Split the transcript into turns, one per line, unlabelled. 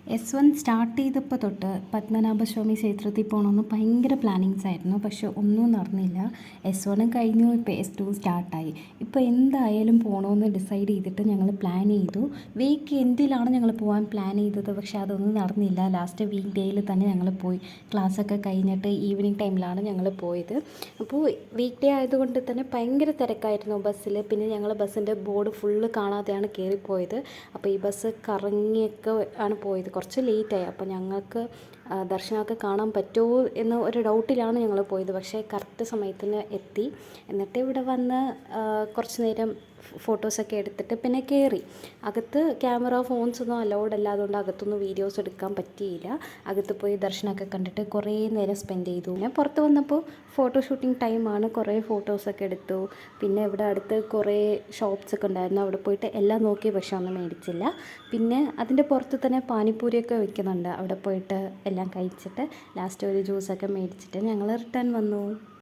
S1 start ചെയ്തപ്പോൾ തൊട്ട് പത്മനാഭസ്വാമി ക്ഷേത്രത്തിൽ പോകണമെന്ന് ഭയങ്കര പ്ലാനിങ്സ് ആയിരുന്നു. പക്ഷെ ഒന്നും നടന്നില്ല. S1 കഴിഞ്ഞു, ഇപ്പോൾ S2 സ്റ്റാർട്ടായി. ഇപ്പോൾ എന്തായാലും പോകണമെന്ന് ഡിസൈഡ് ചെയ്തിട്ട് ഞങ്ങൾ പ്ലാൻ ചെയ്തു. വീക്ക് എൻഡിലാണ് ഞങ്ങൾ പോകാൻ പ്ലാൻ ചെയ്തത്. പക്ഷെ അതൊന്നും നടന്നില്ല. ലാസ്റ്റ് വീക്ക് ഡേയിൽ തന്നെ ഞങ്ങൾ പോയി. ക്ലാസ്സൊക്കെ കഴിഞ്ഞിട്ട് ഈവനിങ് ടൈമിലാണ് ഞങ്ങൾ പോയത്. അപ്പോൾ വീക്ക് ഡേ ആയതുകൊണ്ട് തന്നെ ഭയങ്കര തിരക്കായിരുന്നു ബസ്സിൽ. പിന്നെ ഞങ്ങൾ ബസ്സിൻ്റെ ബോർഡ് ഫുള്ള് കാണാതെയാണ് കയറിപ്പോയത്. അപ്പോൾ ഈ ബസ് കറങ്ങിയൊക്കെ ആണ് പോയത്. കുറച്ച് ലേറ്റായി. അപ്പോൾ ഞങ്ങൾക്ക് ദർശനമൊക്കെ കാണാൻ പറ്റുമോ എന്ന ഒരു ഡൗട്ടിലാണ് ഞങ്ങൾ പോയത്. പക്ഷേ കറക്റ്റ് സമയത്തിന് എത്തി. എന്നിട്ട് ഇവിടെ വന്ന് കുറച്ച് നേരം ഫോട്ടോസൊക്കെ എടുത്തിട്ട് പിന്നെ കയറി. അകത്ത് ക്യാമറ ഫോൺസൊന്നും അലൗഡ് അല്ല. അതുകൊണ്ട് അകത്തൊന്നും വീഡിയോസ് എടുക്കാൻ പറ്റിയില്ല. അകത്ത് പോയി ദർശനമൊക്കെ കണ്ടിട്ട് കുറേ നേരം സ്പെൻഡ് ചെയ്തു. പിന്നെ പുറത്ത് വന്നപ്പോൾ ഫോട്ടോ ഷൂട്ടിംഗ് ടൈമാണ്. കുറേ ഫോട്ടോസൊക്കെ എടുത്തു. പിന്നെ ഇവിടെ അടുത്ത് കുറേ ഷോപ്സൊക്കെ ഉണ്ടായിരുന്നു. അവിടെ പോയിട്ട് എല്ലാം നോക്കി, പക്ഷെ ഒന്നും മേടിച്ചില്ല. പിന്നെ അതിൻ്റെ പുറത്ത് തന്നെ പാനിപ്പൂരിയൊക്കെ വിൽക്കുന്നുണ്ട്. അവിടെ പോയിട്ട് എല്ലാം കഴിച്ചിട്ട് ലാസ്റ്റ് ഒരു ജ്യൂസൊക്കെ മേടിച്ചിട്ട് ഞങ്ങൾ റിട്ടേൺ വന്നു.